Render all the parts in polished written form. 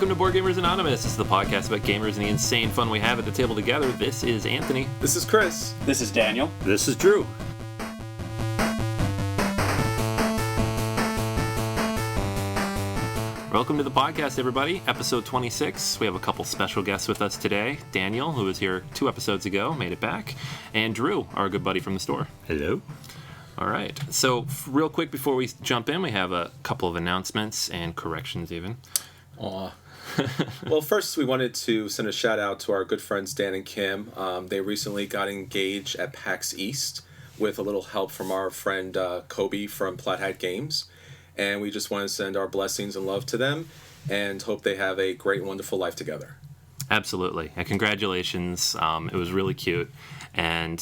Welcome to Board Gamers Anonymous. This is the podcast about gamers and the insane fun we have at the table together. This is Anthony. This is Chris. This is Daniel. This is Drew. Welcome to the podcast, everybody. Episode 26. We have a couple special guests with us today. Daniel, who was here 2 episodes ago, made it back. And Drew, our good buddy from the store. Hello. All right. So, real quick before we jump in, we have a couple of announcements and corrections even. Aw. Well, first we wanted to send a shout out to our good friends Dan and Kim. They recently got engaged at PAX East with a little help from our friend Kobe from Plaid Hat Games. And we just want to send our blessings and love to them and hope they have a great, wonderful life together. Absolutely. And congratulations. It was really cute. And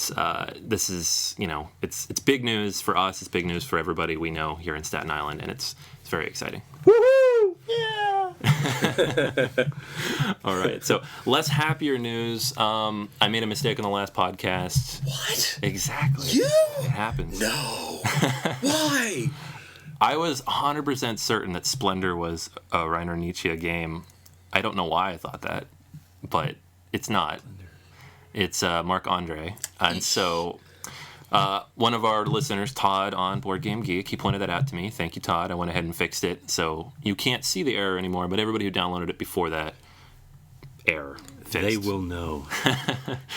this is, it's big news for us. It's big news for everybody we know here in Staten Island. And it's very exciting. Woohoo! Yeah! All right. So, less happier news. I made a mistake on the last podcast. What? Exactly. You? It happens. No. Why? I was 100% certain that Splendor was a Reiner Nietzsche game. I don't know why I thought that, but it's not. It's Marc-Andre. And so one of our listeners, Todd on Board Game Geek, he pointed that out to me. Thank you, Todd. I went ahead and fixed it. So you can't see the error anymore, but everybody who downloaded it before that, error fixed. They will know.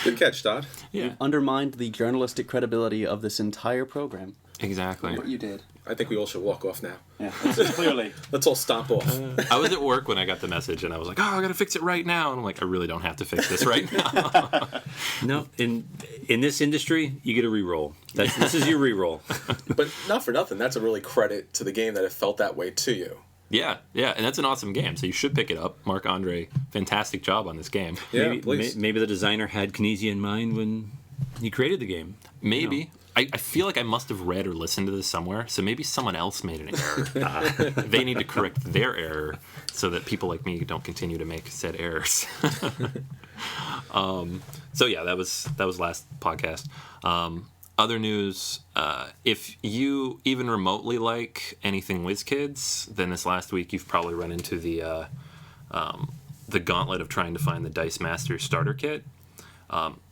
Good catch, Todd. Yeah. You undermined the journalistic credibility of this entire program. Exactly. What you did. I think we all should walk off now. Yeah, clearly. Let's all stomp off. I was at work when I got the message, and I was like, I got to fix it right now. And I'm like, I really don't have to fix this right now. No, in this industry, you get a reroll. This is your reroll. But not for nothing. That's a really credit to the game that it felt that way to you. Yeah, and that's an awesome game, so you should pick it up. Marc-Andre, fantastic job on this game. Yeah, please. Maybe the designer had Kinesia in mind when he created the game. Maybe. I feel like I must have read or listened to this somewhere, so maybe someone else made an error. They need to correct their error so that people like me don't continue to make said errors. So yeah, that was last podcast. Other news, if you even remotely like anything WizKids, then this last week you've probably run into the gauntlet of trying to find the Dice Master starter kit.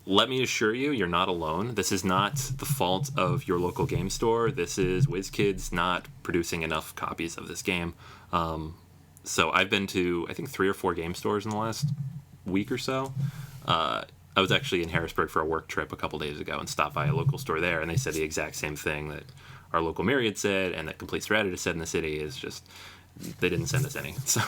Let me assure you, you're not alone. This is not the fault of your local game store. This is WizKids not producing enough copies of this game. So I've been to, I think, 3 or 4 game stores in the last week or so. I was actually in Harrisburg for a work trip a couple days ago and stopped by a local store there, and they said the exact same thing that our local Myriad said and that Complete Strategist said in the city is just, they didn't send us any. So...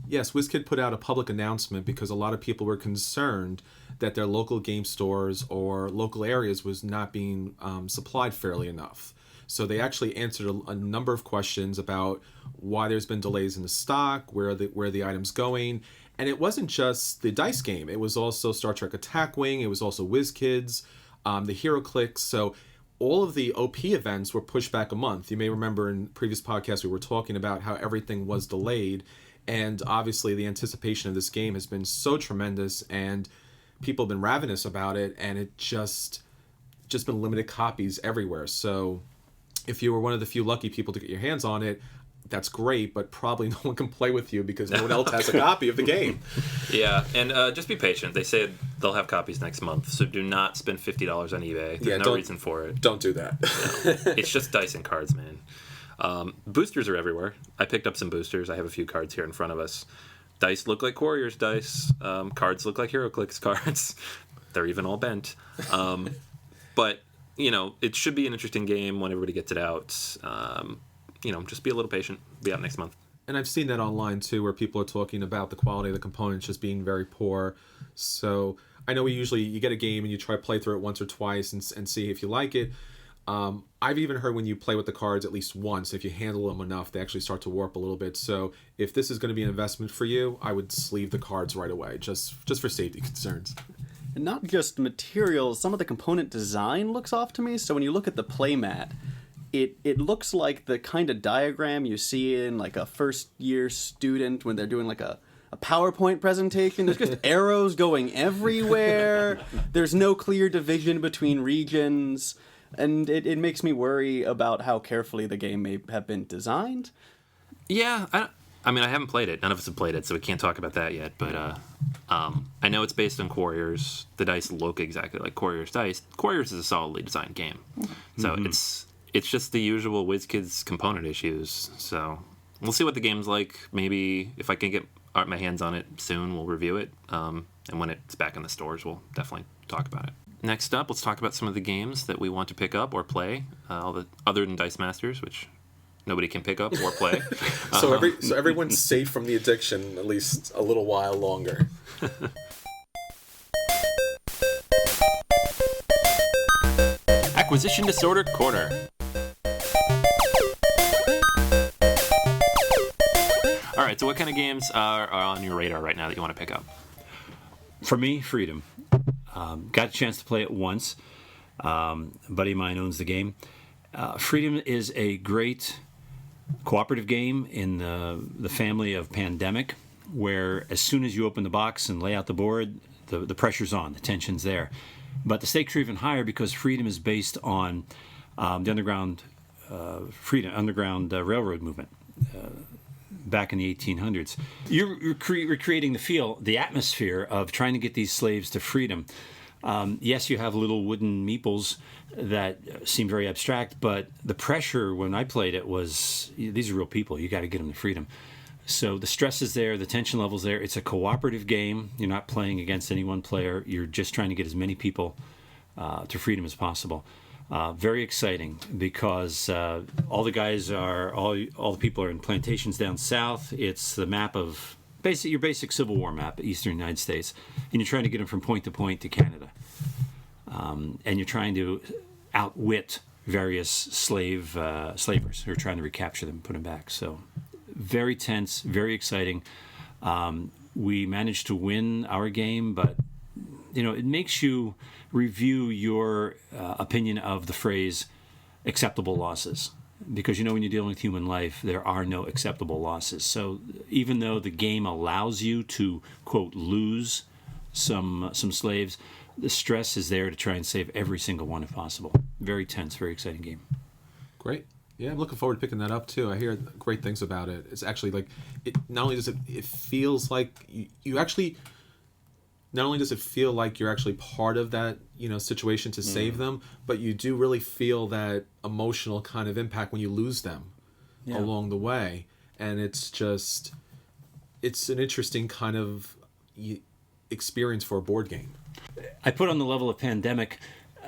Yes, WizKid put out a public announcement because a lot of people were concerned that their local game stores or local areas was not being supplied fairly enough. So they actually answered a number of questions about why there's been delays in the stock, where the item's going. And it wasn't just the dice game. It was also Star Trek Attack Wing. It was also WizKids, the HeroClix. So all of the OP events were pushed back a month. You may remember in previous podcasts we were talking about how everything was delayed. And obviously the anticipation of this game has been so tremendous and people have been ravenous about it, and it just been limited copies everywhere. So if you were one of the few lucky people to get your hands on it, that's great, but probably no one can play with you because no one else has a copy of the game. Yeah, and just be patient. They said they'll have copies next month, so do not spend $50 on eBay. There's no reason for it. Don't do that. No, it's just dice and cards, man. Boosters are everywhere. I picked up some boosters. I have a few cards here in front of us. Dice look like Warriors dice. Cards look like HeroClix cards. They're even all bent. But, it should be an interesting game when everybody gets it out. Just be a little patient. Be out next month. And I've seen that online too, where people are talking about the quality of the components just being very poor. So I know you get a game and you try to play through it once or twice and see if you like it. I've even heard when you play with the cards at least once, if you handle them enough, they actually start to warp a little bit. So if this is going to be an investment for you, I would sleeve the cards right away, just for safety concerns. And not just materials, some of the component design looks off to me. So when you look at the playmat, it looks like the kind of diagram you see in like a first year student when they're doing like a PowerPoint presentation. There's just arrows going everywhere. There's no clear division between regions. And it makes me worry about how carefully the game may have been designed. Yeah, I mean, I haven't played it. None of us have played it, so we can't talk about that yet. But I know it's based on Quarriors. The dice look exactly like Quarriors dice. Quarriors is a solidly designed game, so it's just the usual WizKids component issues. So we'll see what the game's like. Maybe if I can get my hands on it soon, we'll review it. And when it's back in the stores, we'll definitely talk about it. Next up, let's talk about some of the games that we want to pick up or play, other than Dice Masters, which nobody can pick up or play. So everyone's safe from the addiction at least a little while longer. Acquisition Disorder Corner. All right, so what kind of games are on your radar right now that you want to pick up? For me, Freedom. Got a chance to play it once. A buddy of mine owns the game. Freedom is a great cooperative game in the family of Pandemic, where as soon as you open the box and lay out the board, the pressure's on, the tension's there. But the stakes are even higher because Freedom is based on the Underground Railroad movement back in the 1800s. You're recreating the atmosphere of trying to get these slaves to freedom. Yes, you have little wooden meeples that seem very abstract, but the pressure when I played it was, these are real people. You got to get them to freedom. So the stress is there, the tension level's there. It's a cooperative game. You're not playing against any one player. You're just trying to get as many people to freedom as possible. Very exciting because all the people are in plantations down south. It's the map of your basic Civil War map, Eastern United States, and you're trying to get them from point to Canada. And you're trying to outwit various slavers who are trying to recapture them and put them back. So very tense, very exciting. We managed to win our game, but it makes you review your opinion of the phrase acceptable losses. Because when you're dealing with human life, there are no acceptable losses. So even though the game allows you to, quote, lose some slaves, the stress is there to try and save every single one if possible. Very tense, very exciting game. Great. Yeah, I'm looking forward to picking that up too. I hear great things about it. It's actually like, not only does it feels like you actually, not only does it feel like you're actually part of that, situation to save them, but you do really feel that emotional kind of impact when you lose them along the way. And it's an interesting kind of experience for a board game. I put on the level of Pandemic,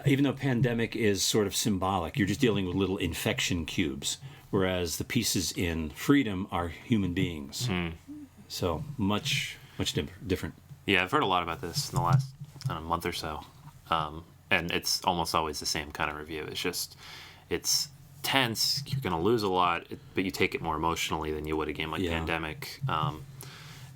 even though Pandemic is sort of symbolic, you're just dealing with little infection cubes, whereas the pieces in Freedom are human beings. So much different. Yeah, I've heard a lot about this in the last month or so. And it's almost always the same kind of review. It's tense, you're going to lose a lot, but you take it more emotionally than you would a game like Pandemic.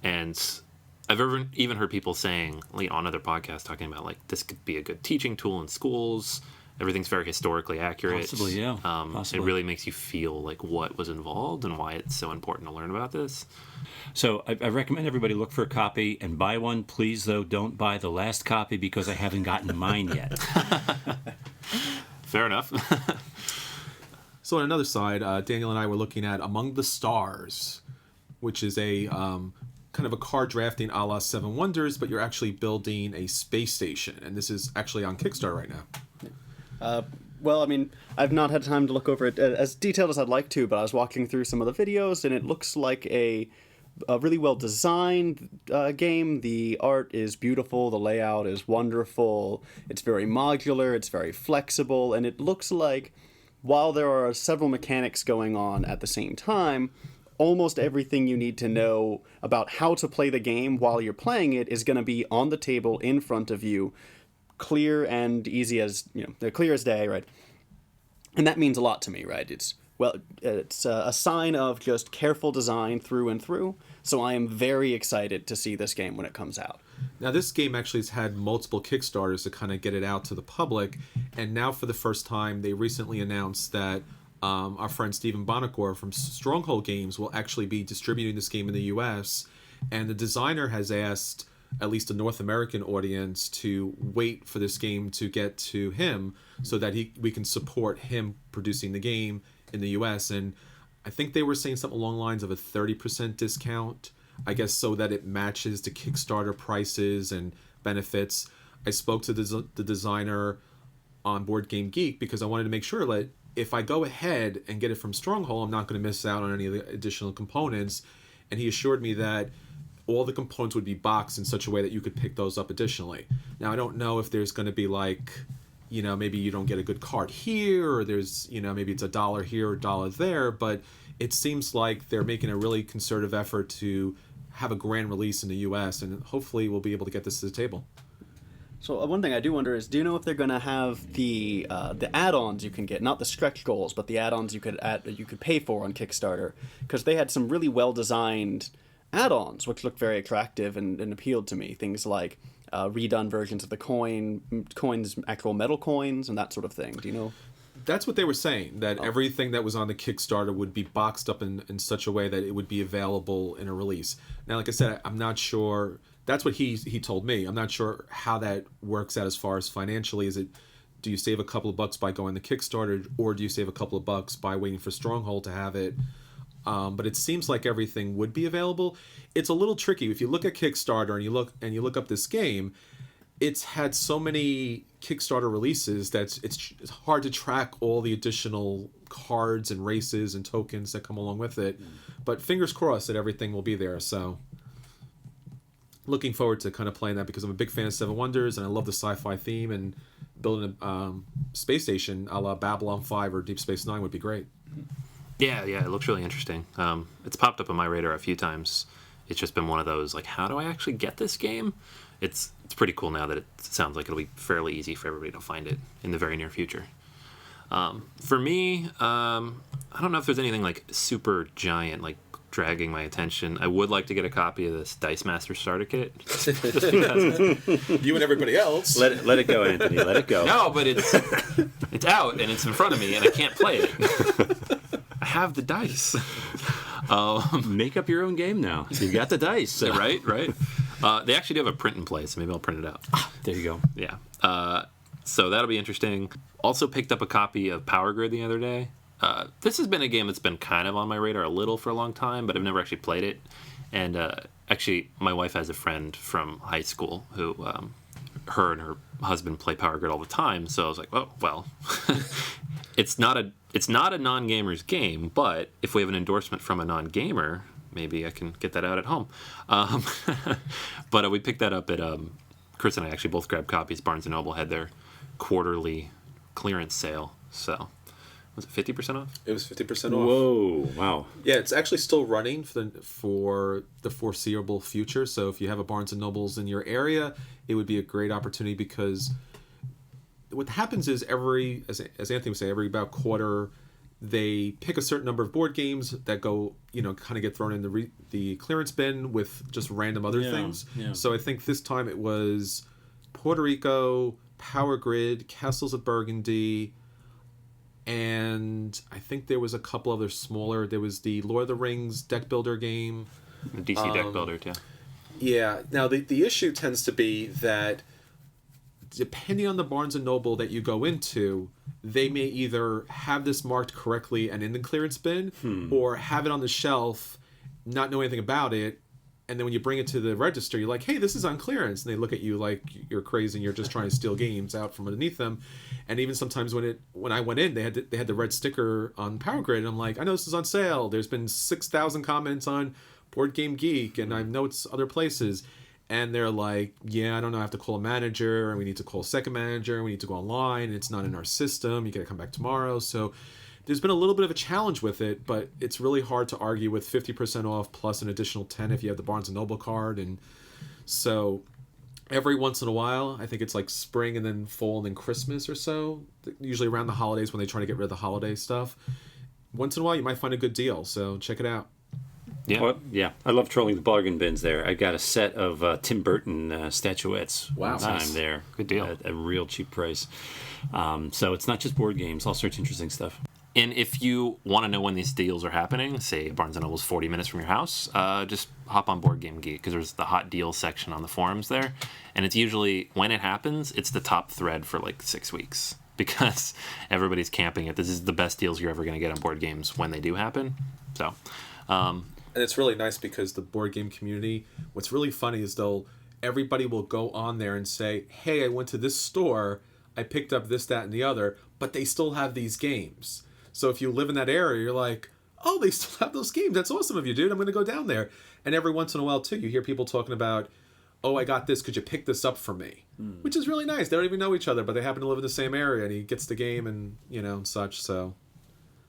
And I've even heard people saying, on other podcasts, talking about, this could be a good teaching tool in schools. Everything's very historically accurate. Possibly, yeah. Possibly. It really makes you feel what was involved and why it's so important to learn about this. So I recommend everybody look for a copy and buy one. Please, though, don't buy the last copy because I haven't gotten mine yet. Fair enough. So on another side, Daniel and I were looking at Among the Stars, which is a kind of a card drafting a la Seven Wonders, but you're actually building a space station. And this is actually on Kickstarter right now. Well, I mean, I've not had time to look over it as detailed as I'd like to, but I was walking through some of the videos, and it looks like a really well-designed game. The art is beautiful, the layout is wonderful, it's very modular, it's very flexible, and it looks like, while there are several mechanics going on at the same time, almost everything you need to know about how to play the game while you're playing it is going to be on the table in front of you, clear and easy as, they're clear as day, right? And that means a lot to me, right? It's a sign of just careful design through and through. So I am very excited to see this game when it comes out. Now, this game actually has had multiple Kickstarters to kind of get it out to the public. And now for the first time, they recently announced that our friend Stephen Bonacor from Stronghold Games will actually be distributing this game in the U.S. And the designer has asked at least a North American audience to wait for this game to get to him so that we can support him producing the game in the U.S. And I think they were saying something along the lines of a 30% discount, I guess, so that it matches the Kickstarter prices and benefits. I spoke to the designer on Board Game Geek because I wanted to make sure that if I go ahead and get it from Stronghold, I'm not going to miss out on any of the additional components. And he assured me that all the components would be boxed in such a way that you could pick those up additionally. Now, I don't know if there's going to be like, maybe you don't get a good card here, or there's, maybe it's $1 here or $1 there, but it seems like they're making a really concerted effort to have a grand release in the US, and hopefully we'll be able to get this to the table. So one thing I do wonder is, do you know if they're going to have the add-ons you can get, not the stretch goals, but the add-ons you could pay for on Kickstarter? Because they had some really well-designed add-ons which looked very attractive and appealed to me. Things like redone versions of the coins, actual metal coins, and that sort of thing. Do you know? That's what they were saying, that everything that was on the Kickstarter would be boxed up in such a way that it would be available in a release. Now, like I said, I'm not sure. That's what he told me. I'm not sure how that works out as far as financially. Do you save a couple of bucks by going to Kickstarter, or do you save a couple of bucks by waiting for Stronghold to have it? But it seems like everything would be available. It's a little tricky. If you look at Kickstarter and you look up this game, it's had so many Kickstarter releases that it's hard to track all the additional cards and races and tokens that come along with it. But fingers crossed that everything will be there. So looking forward to kind of playing that, because I'm a big fan of Seven Wonders and I love the sci-fi theme, and building a space station a la Babylon 5 or Deep Space Nine would be great. Yeah, it looks really interesting. It's popped up on my radar a few times. It's just been one of those, like, how do I actually get this game? It's pretty cool now that it sounds like it'll be fairly easy for everybody to find it in the very near future. For me, I don't know if there's anything like super giant, like dragging my attention. I would like to get a copy of this Dice Master starter kit. Just because You and everybody else. Let it go, Anthony. Let it go. no, but it's out and it's in front of me and I can't play it. I have the dice. Make up your own game now. You got the dice. Right. They actually do have a print in place, so maybe I'll print it out. There you go. Yeah. So that'll be interesting. Also picked up a copy of Power Grid the other day. This has been a game that's been kind of on my radar a little for a long time, but I've never actually played it. And actually, my wife has a friend from high school who, her and her husband play Power Grid all the time. So I was like, oh, well, it's not a non-gamer's game, but if we have an endorsement from a non-gamer, maybe I can get that out at home. But we picked that up at Chris and I actually both grabbed copies. Barnes & Noble had their quarterly clearance sale. So was it 50% off? It was 50% off. Whoa, wow. Yeah, it's actually still running for the foreseeable future. So if you have a Barnes & Nobles in your area, it would be a great opportunity, because what happens is as Anthony would say, every about quarter, they pick a certain number of board games that go, kind of get thrown in the clearance bin with just random other things. Yeah. So I think this time it was Puerto Rico, Power Grid, Castles of Burgundy, and I think there was a couple other smaller. There was the Lord of the Rings deck builder game. The DC deck builder, too. Yeah. Now, the issue tends to be that depending on the Barnes & Noble that you go into, they may either have this marked correctly and in the clearance bin, or have it on the shelf, not know anything about it, and then when you bring it to the register, you're like, hey, this is on clearance, and they look at you like you're crazy and you're just trying to steal games out from underneath them. And even sometimes when I went in, they had the red sticker on Power Grid, and I'm like, I know this is on sale. There's been 6,000 comments on Board Game Geek, and I know it's other places. And they're like, yeah, I don't know, I have to call a manager, and we need to call a second manager, and we need to go online, and it's not in our system, you gotta come back tomorrow. So there's been a little bit of a challenge with it, but it's really hard to argue with 50% off plus an additional 10 if you have the Barnes & Noble card. And so every once in a while, I think it's like spring and then fall and then Christmas or so, usually around the holidays when they try to get rid of the holiday stuff. Once in a while, you might find a good deal, so check it out. Yeah. Well, yeah, I love trolling the bargain bins there. I got a set of Tim Burton statuettes one time Nice. there. Good deal. At a real cheap price. So it's not just board games, all sorts of interesting stuff. And if you want to know when these deals are happening, say Barnes & Noble's 40 minutes from your house, just hop on Board Game Geek, because there's the hot deals section on the forums there. And it's usually, when it happens, it's the top thread for like 6 weeks. because everybody's camping it. This is the best deals you're ever going to get on board games when they do happen. So, and it's really nice because the board game community, what's really funny is everybody will go on there and say, hey, I went to this store, I picked up this, that, and the other, but they still have these games. So if you live in that area, you're like, oh, they still have those games. That's awesome of you, dude. I'm going to go down there. And every once in a while, too, you hear people talking about, oh, I got this. Could you pick this up for me? Which is really nice. They don't even know each other, but they happen to live in the same area, and he gets the game and, and such. So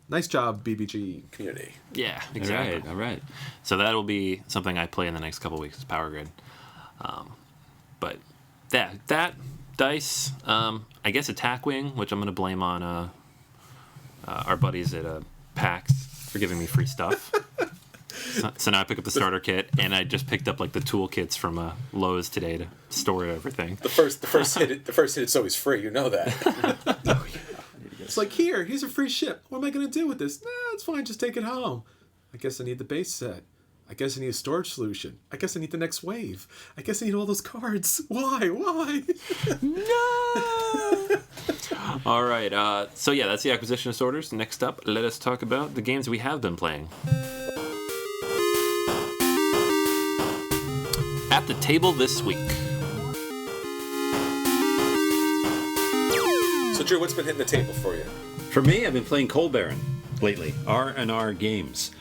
nice job, BBG community. Yeah, exactly. All right. So that'll be something I play in the next couple of weeks, is Power Grid. But that dice, I guess Attack Wing, which I'm going to blame on our buddies at PAX for giving me free stuff. So now I pick up the starter kit, and I just picked up like the tool kits from Lowe's today to store everything. The first hit, it's always free. You know that. It's like, here's a free ship. What am I going to do with this? Nah, it's fine. Just take it home. I guess I need the base set. I guess I need a storage solution. I guess I need the next wave. I guess I need all those cards. Why? No! All right. So yeah, that's the acquisition of sorters. Next up, let us talk about the games we have been playing. At the table this week. So Drew, what's been hitting the table for you? For me, I've been playing Cold Baron lately. R&R Games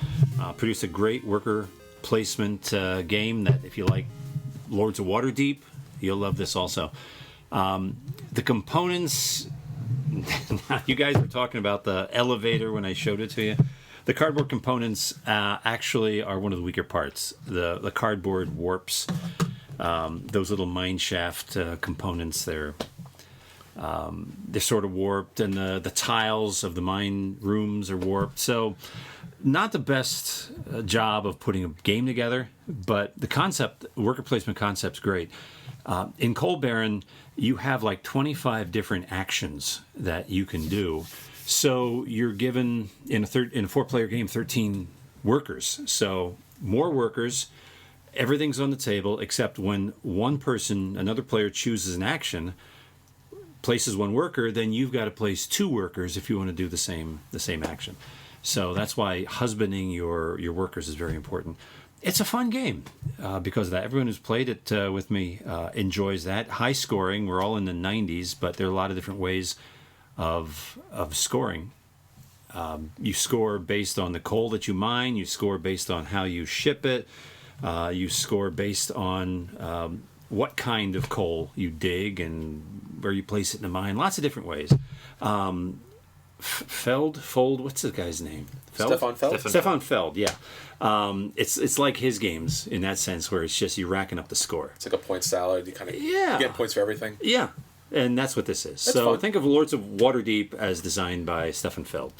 produced a great worker placement game that if you like Lords of Waterdeep, you'll love this also. The components, you guys were talking about the elevator when I showed it to you. The cardboard components actually are one of the weaker parts. The cardboard warps. Those little mine shaft components, they're sort of warped, and the tiles of the mine rooms are warped. So not the best job of putting a game together, but the concept, worker placement concept's great. In Cold Baron, you have like 25 different actions that you can do. So you're given, in a 4-player game, 13 workers. So more workers, everything's on the table, except when another player chooses an action, places one worker, then you've got to place 2 workers if you want to do the same action. So that's why husbanding your workers is very important. It's a fun game because of that. Everyone who's played it with me enjoys that. High scoring, we're all in the 90s, but there are a lot of different ways of scoring. You score based on the coal that you mine, you score based on how you ship it, you score based on what kind of coal you dig and where you place it in the mine. Lots of different ways. Fold, what's the guy's name? Stefan Feld? Stefan Feld, yeah. It's like his games in that sense, where it's just you racking up the score. It's like a point salad. You kind of you get points for everything. Yeah, and that's what this is. That's so fun. Think of Lords of Waterdeep as designed by Stefan Feld.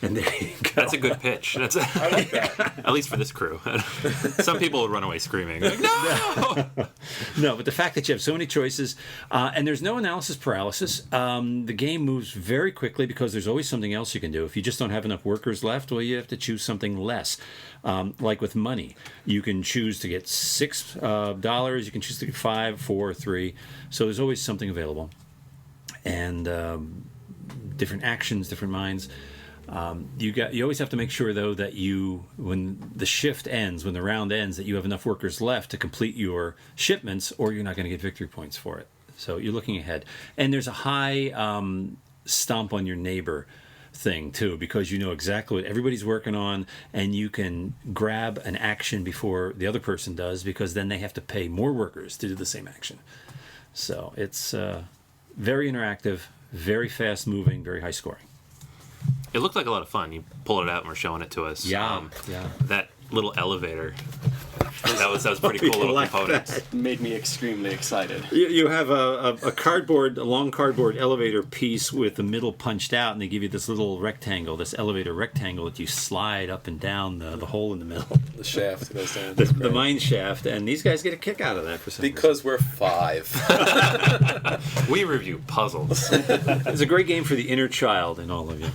And there you go. That's a good pitch. I like that. At least for this crew. Some people would run away screaming. Like, no! No, but the fact that you have so many choices, and there's no analysis paralysis, the game moves very quickly because there's always something else you can do. If you just don't have enough workers left, well, you have to choose something less. Like with money, you can choose to get $6, you can choose to get 5, 4, 3. So there's always something available. And different actions, different minds. You always have to make sure, though, that when the shift ends, when the round ends, that you have enough workers left to complete your shipments, or you're not going to get victory points for it. So you're looking ahead. And there's a high stomp on your neighbor thing, too, because you know exactly what everybody's working on, and you can grab an action before the other person does, because then they have to pay more workers to do the same action. So it's very interactive, very fast-moving, very high-scoring. It looked like a lot of fun. You pulled it out and were showing it to us. Yeah. That little elevator. That was pretty cool little like component. It made me extremely excited. You have a long cardboard elevator piece with the middle punched out, and they give you this little rectangle, this elevator rectangle that you slide up and down the hole in the middle. The shaft goes down. The mine shaft, and these guys get a kick out of that for some reason. Because we're 5. We review puzzles. It's a great game for the inner child in all of you.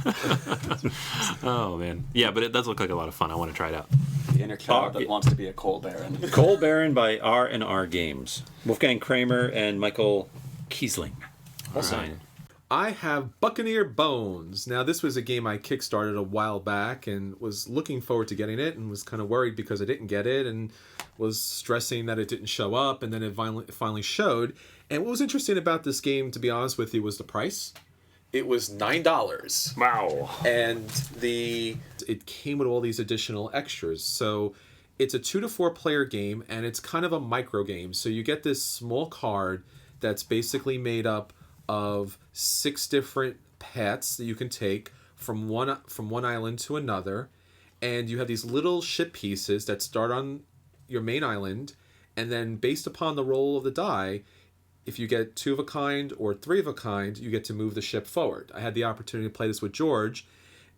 Oh, man. Yeah, but it does look like a lot of fun. I want to try it out. The inner child that wants to be a Cold Baron. Cold Baron by R&R Games. Wolfgang Kramer and Michael Kiesling. All right. I have Buccaneer Bones. Now, this was a game I kickstarted a while back and was looking forward to getting it and was kind of worried because I didn't get it and was stressing that it didn't show up, and then it finally showed. And what was interesting about this game, to be honest with you, was the price. It was $9. Wow. And it came with all these additional extras. So it's a 2 to 4 player game, and it's kind of a micro game. So you get this small card that's basically made up of 6 different paths that you can take from one island to another, and you have these little ship pieces that start on your main island, and then based upon the roll of the die, if you get 2 of a kind or 3 of a kind, you get to move the ship forward. I had the opportunity to play this with George,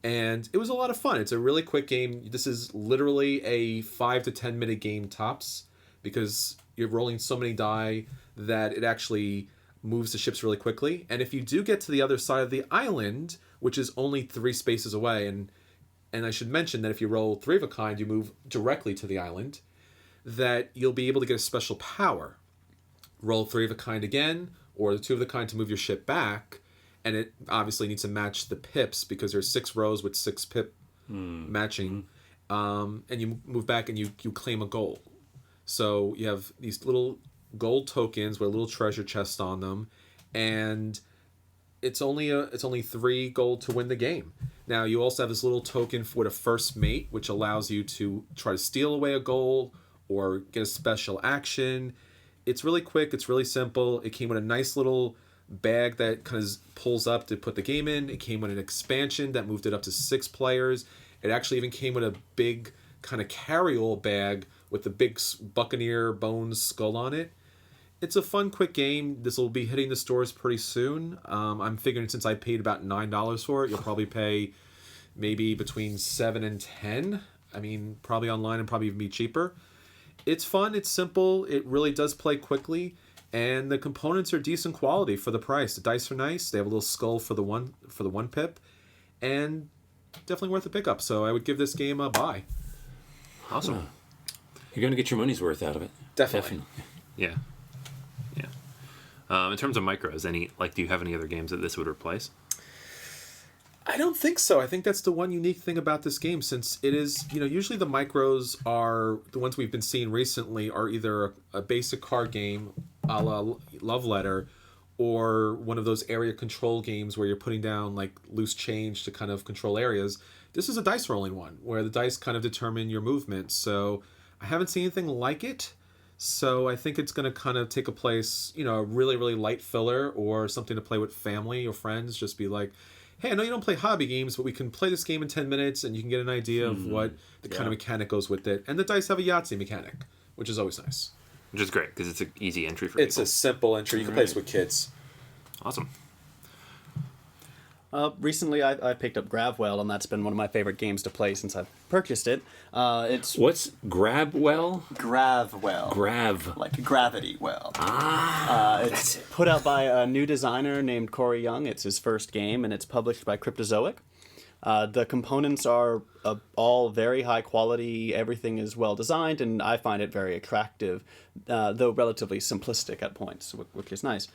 and it was a lot of fun. It's a really quick game. This is literally a 5 to 10 minute game tops, because you're rolling so many die that it actually moves the ships really quickly. And if you do get to the other side of the island, which is only 3 spaces away, and I should mention that if you roll 3 of a kind, you move directly to the island, that you'll be able to get a special power. Roll 3 of a kind again, or the 2 of the kind to move your ship back, and it obviously needs to match the pips, because there's 6 rows with 6 pip matching, and you move back and you claim a goal. So you have these little gold tokens with a little treasure chest on them, and it's only 3 gold to win the game. Now you also have this little token with a first mate, which allows you to try to steal away a goal or get a special action. It's really quick. It's really simple. It came with a nice little bag that kind of pulls up to put the game in. It came with an expansion that moved it up to 6 players. It actually even came with a big kind of carry-all bag with the big Buccaneer Bones skull on it. It's a fun, quick game. This will be hitting the stores pretty soon. I'm figuring since I paid about $9 for it, you'll probably pay maybe between $7 and $10. I mean, probably online and probably even be cheaper. It's fun. It's simple. It really does play quickly, and the components are decent quality for the price. The dice are nice. They have a little skull for the one pip, and definitely worth a pickup. So I would give this game a buy. Awesome. You're going to get your money's worth out of it. Definitely. Yeah. In terms of micros, do you have any other games that this would replace? I don't think so. I think that's the one unique thing about this game, since it is, usually the micros are, the ones we've been seeing recently are either a basic card game a la Love Letter, or one of those area control games where you're putting down like loose change to kind of control areas. This is a dice rolling one where the dice kind of determine your movement. So I haven't seen anything like it. So I think it's going to kind of take a place, a really, really light filler or something to play with family or friends. Just be like, hey, I know you don't play hobby games, but we can play this game in 10 minutes and you can get an idea of what the kind of mechanic goes with it. And the dice have a Yahtzee mechanic, which is always nice. Which is great, because it's an easy entry for It's people. a simple entry. You can play this with kids. Awesome. Recently, I picked up Gravwell, and that's been one of my favorite games to play since I've purchased it. It's What's Grabwell? Gravwell. Like gravity well. It's put out by a new designer named Corey Young. It's his first game, and it's published by Cryptozoic. The components are all very high quality. Everything is well designed, and I find it very attractive, though relatively simplistic at points, which is nice.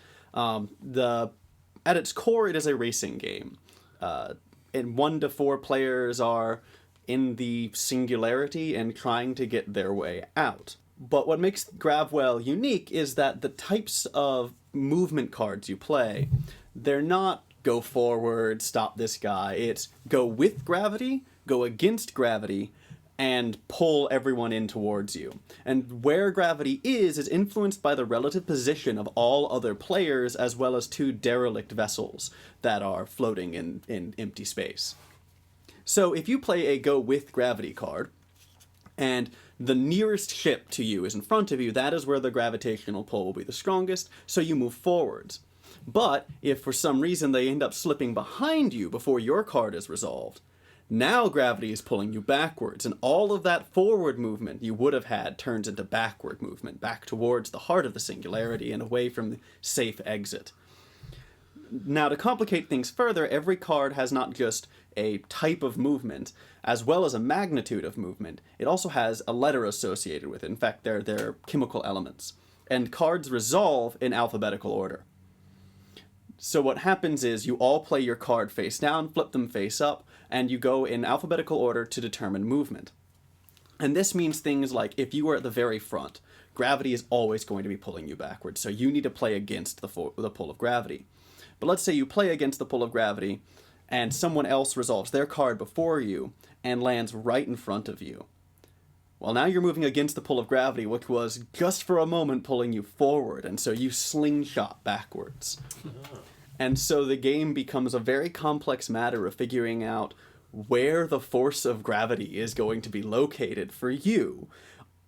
At its core, it is a racing game. And 1 to 4 players are in the singularity and trying to get their way out. But what makes Gravwell unique is that the types of movement cards you play, they're not go forward, stop this guy. It's go with gravity, go against gravity, and pull everyone in towards you. And where gravity is influenced by the relative position of all other players, as well as 2 derelict vessels that are floating in empty space. So if you play a go with gravity card, and the nearest ship to you is in front of you, that is where the gravitational pull will be the strongest, so you move forwards. But if for some reason they end up slipping behind you before your card is resolved, now gravity is pulling you backwards, and all of that forward movement you would have had turns into backward movement, back towards the heart of the singularity and away from the safe exit. Now, to complicate things further, every card has not just a type of movement, as well as a magnitude of movement. It also has a letter associated with it. In fact, they're chemical elements. And cards resolve in alphabetical order. So what happens is you all play your card face down, flip them face up, and you go in alphabetical order to determine movement. And this means things like if you are at the very front, gravity is always going to be pulling you backwards, so you need to play against the pull of gravity. But let's say you play against the pull of gravity, and someone else resolves their card before you and lands right in front of you. Well, now you're moving against the pull of gravity, which was just for a moment pulling you forward, and so you slingshot backwards. And so the game becomes a very complex matter of figuring out where the force of gravity is going to be located for you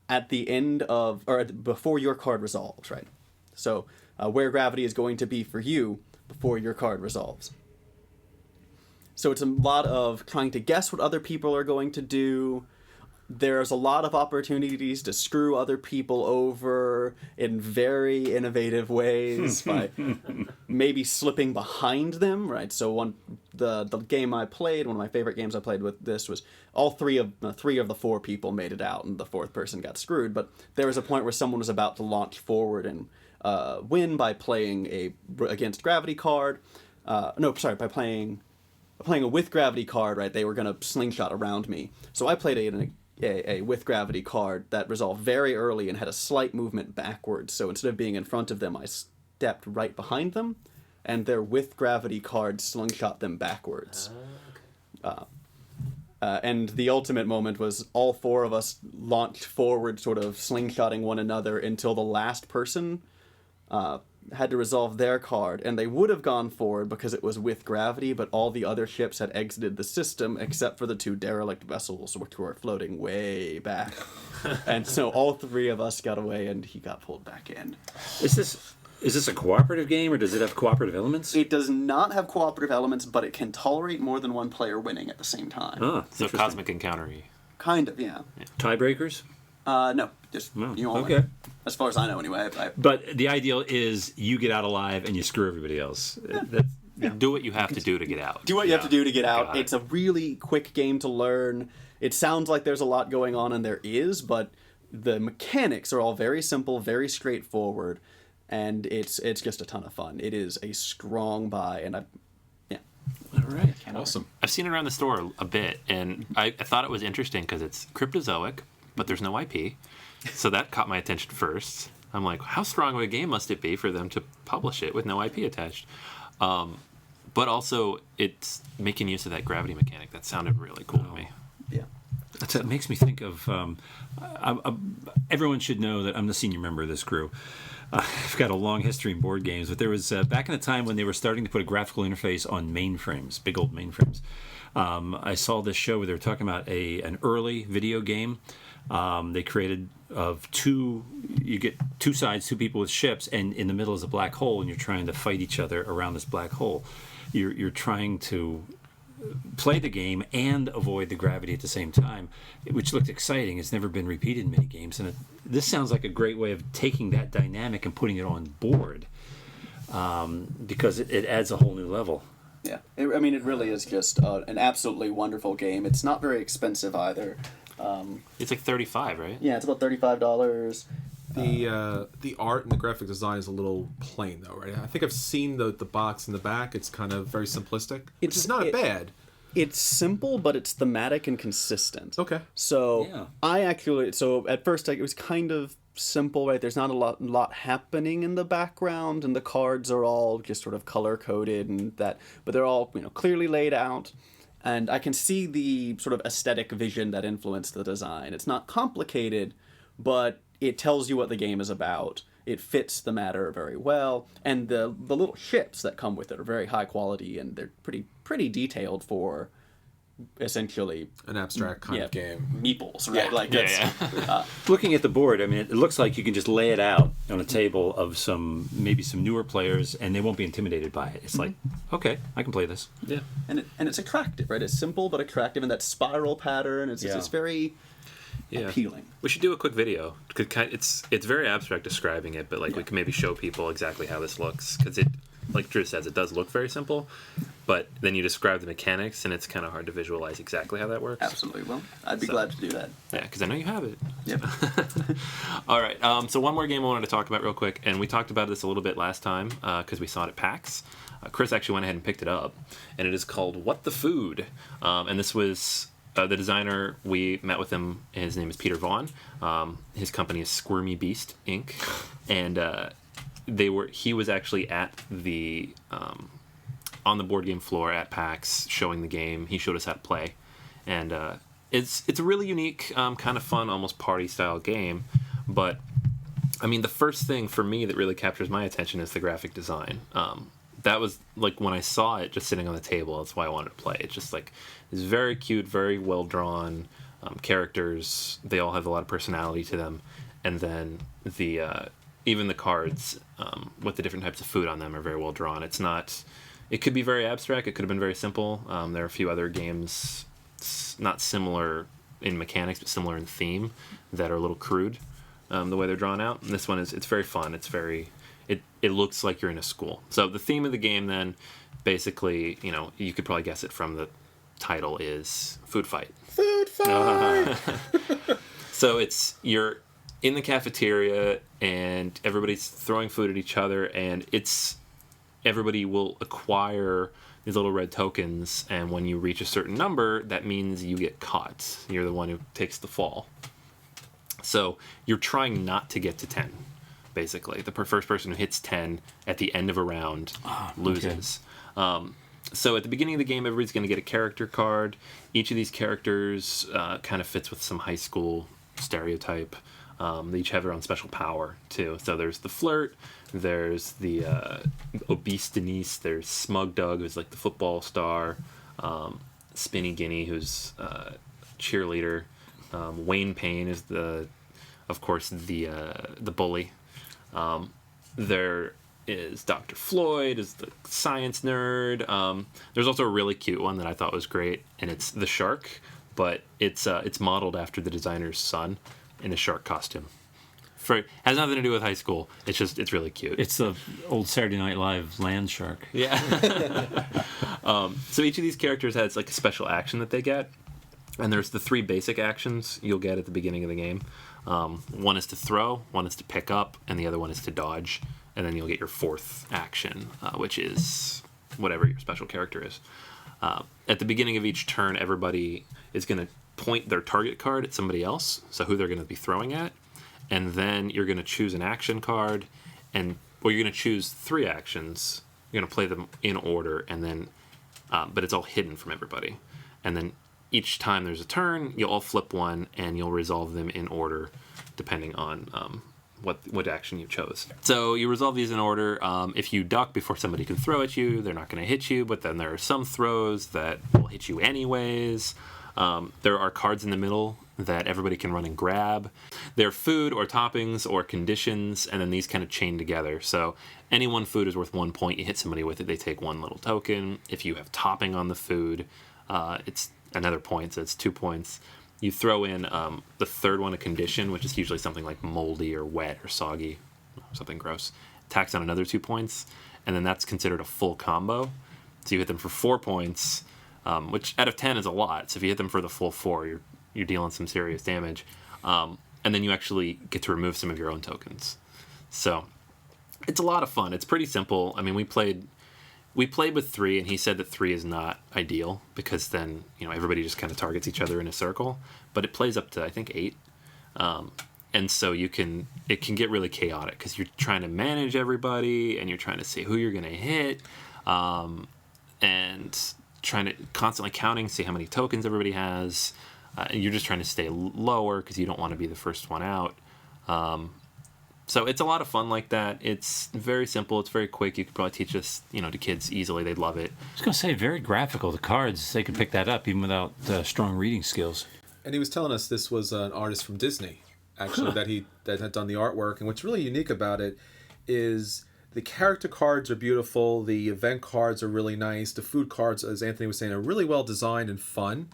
at the end of, or before your card resolves, right? So where gravity is going to be for you before your card resolves. So it's a lot of trying to guess what other people are going to do. There's a lot of opportunities to screw other people over in very innovative ways by maybe slipping behind them, right? So the game I played, one of my favorite games I played with this was all three of the four people made it out, and the fourth person got screwed. But there was a point where someone was about to launch forward and win by playing a against gravity card. By playing a with gravity card, right? They were going to slingshot around me, so I played a with gravity card that resolved very early and had a slight movement backwards. So instead of being in front of them, I stepped right behind them, and their with gravity card slingshot them backwards. And the ultimate moment was all four of us launched forward, sort of slingshotting one another until the last person had to resolve their card, and they would have gone forward because it was with gravity, but all the other ships had exited the system except for the two derelict vessels, which were floating way back. And so all three of us got away, and he got pulled back in. Is this a cooperative game, or does it have cooperative elements? It does not have cooperative elements, but it can tolerate more than one player winning at the same time. Oh, So Cosmic Encounter-y. Kind of, yeah. Tiebreakers? No, just No. you only. Okay. As far as I know, anyway. But the ideal is you get out alive and you screw everybody else. Do what you have to do to get out. Do what you have to do to get out. Got it. It's a really quick game to learn. It sounds like there's a lot going on, and there is, but the mechanics are all very simple, very straightforward, and it's just a ton of fun. It is a strong buy, and All right. Awesome. I've seen it around the store a bit, and I thought it was interesting because it's cryptozoic, but there's no IP. So that caught my attention first. I'm like, how strong of a game must it be for them to publish it with no IP attached? But also, it's making use of that gravity mechanic. That sounded really cool to me. yeah. That makes me think of everyone should know that I'm the senior member of this crew. I've got a long history in board games, but there was back in the time when they were starting to put a graphical interface on mainframes, big old mainframes. I saw this show where they were talking about an early video game. They created of you get two sides, two people with ships, and in the middle is a black hole, and you're trying to fight each other around this black hole. You're trying to play the game and avoid the gravity at the same time, which looked exciting. It's never been repeated in many games, and this sounds like a great way of taking that dynamic and putting it on board, because it adds a whole new level. Yeah. It really is just an absolutely wonderful game. It's not very expensive either. It's like $35, right? Yeah, it's about $35. The art and the graphic design is a little plain, though, right? I think I've seen the box in the back. It's kind of very simplistic, which is not bad. It's simple, but it's thematic and consistent. Okay. So Yeah. so at first it was kind of simple, right? There's not a lot happening in the background, and the cards are all just sort of color coded and that, but they're all clearly laid out. And I can see the sort of aesthetic vision that influenced the design. It's not complicated, but it tells you what the game is about. It fits the matter very well, and the little ships that come with it are very high quality, and they're pretty detailed for essentially An abstract kind of game. meeples, right? Looking at the board, it looks like you can just lay it out on a table of maybe some newer players, and they won't be intimidated by it. It's like, okay, I can play this. Yeah. And it's attractive, right? It's simple but attractive, and that spiral pattern. It's very appealing. We should do a quick video. It's very abstract describing it, but we can maybe show people exactly how this looks, because like Drew says, it does look very simple, but then you describe the mechanics, and it's kind of hard to visualize exactly how that works. Absolutely. Well, I'd be glad to do that. Yeah, because I know you have it. Yep. All right. So one more game I wanted to talk about real quick, and we talked about this a little bit last time because we saw it at PAX. Chris actually went ahead and picked it up, and it is called What the Food? And this was the designer. We met with him. His name is Peter Vaughn. His company is Squirmy Beast Inc. And he was actually at the on the board game floor at PAX showing the game. He showed us how to play, and it's a really unique, kind of fun, almost party style game. But I mean, the first thing for me that really captures my attention is the graphic design. That was like when I saw it just sitting on the table. That's why I wanted to play. It's just like it's very cute, very well drawn characters. They all have a lot of personality to them, and then the even the cards with the different types of food on them are very well drawn. It's not. It could be very abstract. It could have been very simple. There are a few other games, not similar in mechanics, but similar in theme, that are a little crude the way they're drawn out. And this one it's very fun. It's very. It looks like you're in a school. So the theme of the game then, basically, you could probably guess it from the title, is food fight. Food fight! So you're in the cafeteria and everybody's throwing food at each other, and everybody will acquire these little red tokens, and when you reach a certain number, that means you get caught. You're the one who takes the fall. So you're trying not to get to 10. Basically, the first person who hits 10 at the end of a round loses. Okay. So at the beginning of the game, everybody's going to get a character card. Each of these characters kind of fits with some high school stereotype. They each have their own special power, too. So there's the flirt, there's the obese Denise, there's Smug Doug, who's like the football star, Spinny Guinea, who's cheerleader, Wayne Payne is of course, the bully. There is Dr. Floyd, is the science nerd. There's also a really cute one that I thought was great, and it's the shark, but it's modeled after the designer's son in a shark costume. Has nothing to do with high school. It's really cute. It's the old Saturday Night Live land shark. Yeah. So each of these characters has like a special action that they get, and there's the 3 basic actions you'll get at the beginning of the game. One is to throw, one is to pick up, and the other one is to dodge. And then you'll get your 4th action, which is whatever your special character is. At the beginning of each turn, everybody is going to point their target card at somebody else, so who they're going to be throwing at. And then you're going to choose an action card, you're going to choose 3 actions. You're going to play them in order, and then, but it's all hidden from everybody. And then each time there's a turn, you'll all flip one, and you'll resolve them in order, depending on what action you chose. So you resolve these in order. If you duck before somebody can throw at you, they're not going to hit you, but then there are some throws that will hit you anyways. There are cards in the middle that everybody can run and grab. They're food or toppings or conditions, and then these kind of chain together. So any one food is worth 1 point. You hit somebody with it, they take 1 little token. If you have topping on the food, it's another point, so it's 2 points. You throw in the 3rd one, a condition, which is usually something like moldy or wet or soggy, something gross. Tax on another 2 points, and then that's considered a full combo. So you hit them for 4 points, which out of 10 is a lot. So if you hit them for the full 4, you're dealing some serious damage. And then you actually get to remove some of your own tokens. So it's a lot of fun. It's pretty simple. I mean, we played with 3, and he said that 3 is not ideal because then everybody just kind of targets each other in a circle. But it plays up to I think 8, and so it can get really chaotic because you're trying to manage everybody and you're trying to see who you're going to hit, and trying to constantly counting, see how many tokens everybody has. And you're just trying to stay lower because you don't want to be the first one out. So it's a lot of fun like that. It's very simple. It's very quick. You could probably teach this, to kids easily. They'd love it. I was going to say, very graphical. The cards, they could pick that up even without strong reading skills. And he was telling us this was an artist from Disney, actually, that had done the artwork. And what's really unique about it is the character cards are beautiful. The event cards are really nice. The food cards, as Anthony was saying, are really well designed and fun.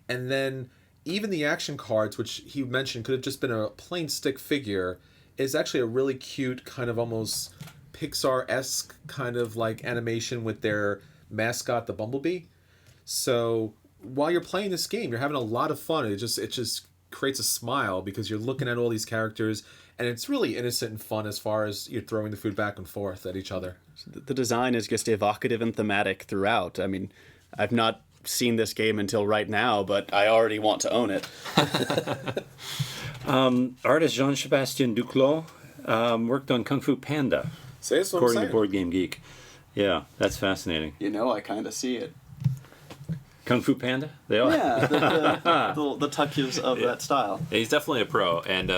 And then even the action cards, which he mentioned could have just been a plain stick figure, is actually a really cute kind of almost Pixar-esque kind of like animation with their mascot, the Bumblebee. So while you're playing this game, you're having a lot of fun. It just creates a smile because you're looking at all these characters, and it's really innocent and fun as far as you're throwing the food back and forth at each other. The design is just evocative and thematic throughout. I mean, I've not seen this game until right now, but I already want to own it. Artist Jean-Sébastien Duclos worked on Kung Fu Panda, So that's what I'm according to saying. Board Game Geek. Yeah, that's fascinating. You know, I kind of see it. Kung Fu Panda? They are. Yeah, the touches of that style. Yeah, he's definitely a pro, and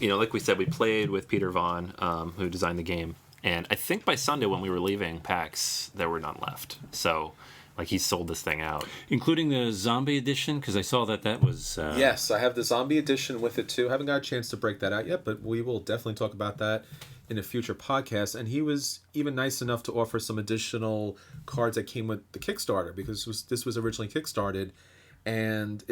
like we said, we played with Peter Vaughn, who designed the game, and I think by Sunday when we were leaving PAX, there were none left. So, like, he sold this thing out, Including the zombie edition, because I saw that was... Yes, I have the zombie edition with it too. Haven't got a chance to break that out yet, but we will definitely talk about that in a future podcast. And he was even nice enough to offer some additional cards that came with the Kickstarter, because this was originally kickstarted. And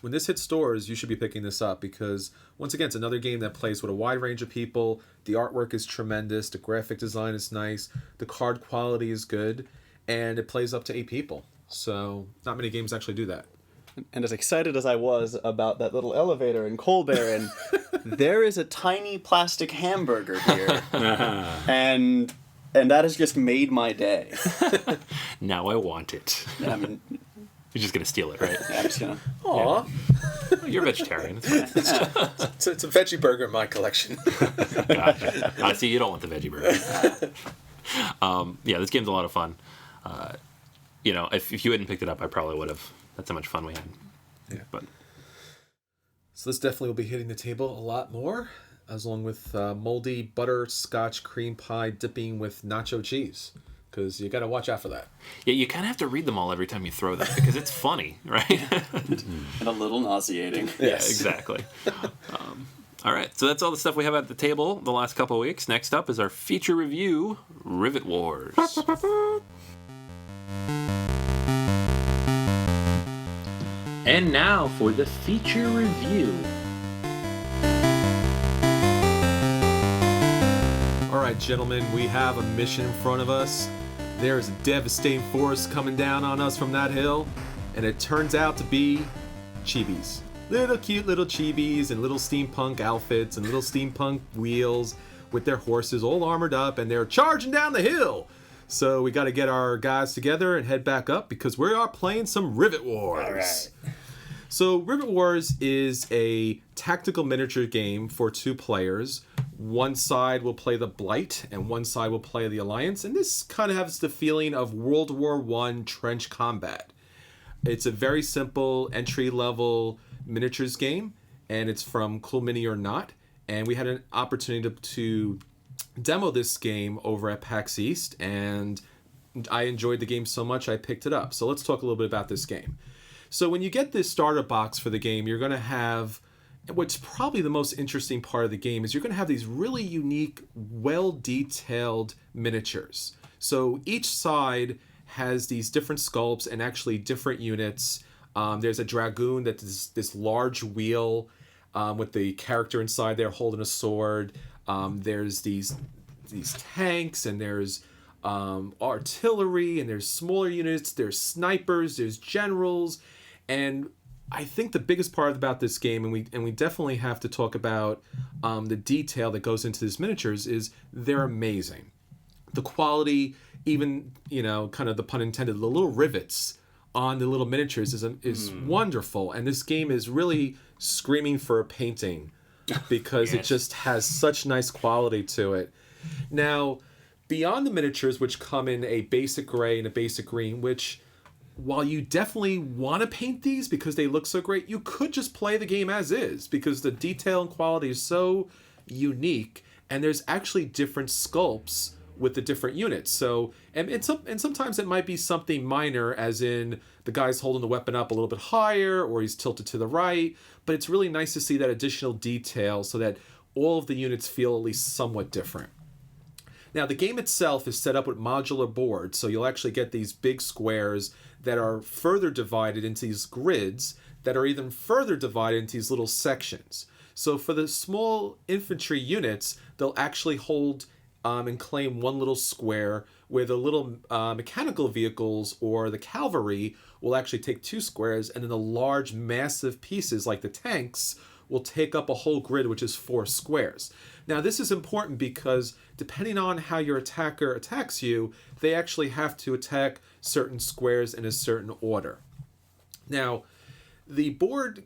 when this hits stores, you should be picking this up, because once again, it's another game that plays with a wide range of people. The artwork is tremendous, the graphic design is nice, the card quality is good, and it plays up to 8 people. So not many games actually do that. And as excited as I was about that little elevator in Colbaron, there is a tiny plastic hamburger here, and that has just made my day. now I want it. I mean, You're just gonna steal it, right? I'm just gonna. Aw, You're a vegetarian. It's fine. it's a veggie burger in my collection. Gotcha. Honestly, you don't want the veggie burger. Yeah, this game's a lot of fun. If you hadn't picked it up, I probably would have. That's how much fun we had. Yeah. But So this definitely will be hitting the table a lot more, as along with moldy butterscotch cream pie dipping with nacho cheese, because you got to watch out for that. yeah, you kind of have to read them all every time you throw them because it's funny, right? And a little nauseating. Yeah, exactly. All right, so that's all the stuff we have at the table the last couple of weeks. Next up is our feature review, Rivet Wars. And now for the feature review. All right, gentlemen, we have a mission in front of us. There is a devastating force coming down on us from that hill, and it turns out to be chibis. Little cute little chibis in little steampunk outfits and little steampunk wheels with their horses all armored up, and they're charging down the hill. So we got to get our guys together and head back up because we are playing some Rivet Wars. All right. So Rivet Wars is a tactical miniature game for 2 players. One side will play the Blight and one side will play the Alliance. And this kind of has the feeling of World War I trench combat. It's a very simple entry-level miniatures game, and it's from Cool Mini or Not. And we had an opportunity to demo this game over at PAX East, and I enjoyed the game so much I picked it up. So let's talk a little bit about this game. So when you get this starter box for the game, you're going to have, what's probably the most interesting part of the game is you're going to have these really unique, well-detailed miniatures. So each side has these different sculpts and actually different units. There's a Dragoon that's this large wheel with the character inside there holding a sword. There's these tanks, and there's artillery, and there's smaller units, there's snipers, there's generals. And I think the biggest part about this game, and we definitely have to talk about the detail that goes into these miniatures, is they're amazing. The quality, even, kind of the pun intended, the little rivets on the little miniatures is wonderful. And this game is really screaming for a painting because it just has such nice quality to it. Now, beyond the miniatures, which come in a basic gray and a basic green, which, while you definitely want to paint these because they look so great, you could just play the game as is because the detail and quality is so unique, and there's actually different sculpts with the different units. So, and sometimes it might be something minor, as in the guy's holding the weapon up a little bit higher or he's tilted to the right, but it's really nice to see that additional detail so that all of the units feel at least somewhat different. Now, the game itself is set up with modular boards, so you'll actually get these big squares that are further divided into these grids that are even further divided into these little sections. So for the small infantry units, they'll actually hold and claim one little square, where the little mechanical vehicles or the cavalry will actually take 2 squares, and then the large massive pieces like the tanks will take up a whole grid, which is 4 squares. Now this is important because depending on how your attacker attacks you, they actually have to attack certain squares in a certain order. Now the board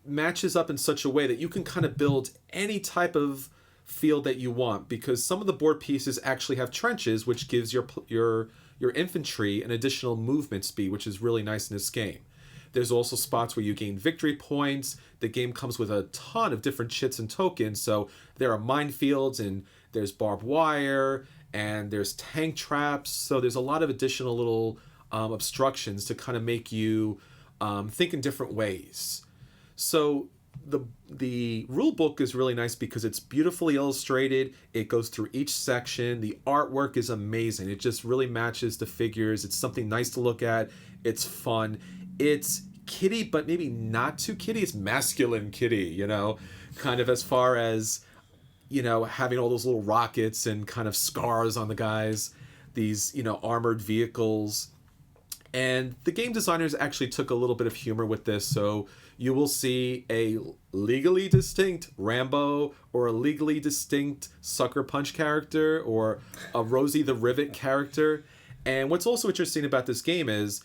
matches up in such a way that you can kind of build any type of field that you want, because some of the board pieces actually have trenches, which gives your infantry an additional movement speed, which is really nice in this game. There's also spots where you gain victory points. The game comes with a ton of different chits and tokens, so there are minefields, and there's barbed wire, and there's tank traps, so there's a lot of additional little obstructions to kind of make you think in different ways. So the rule book is really nice because it's beautifully illustrated. It goes through each section. The artwork is amazing. It just really matches the figures. It's something nice to look at. It's fun. It's kiddie, but maybe not too kiddie. It's masculine kiddie, you know, kind of as far as, you know, having all those little rockets and kind of scars on the guys, these, you know, armored vehicles. And the game designers actually took a little bit of humor with this, so you will see a legally distinct Rambo or a legally distinct Sucker Punch character or a Rosie the Rivet character. And what's also interesting about this game is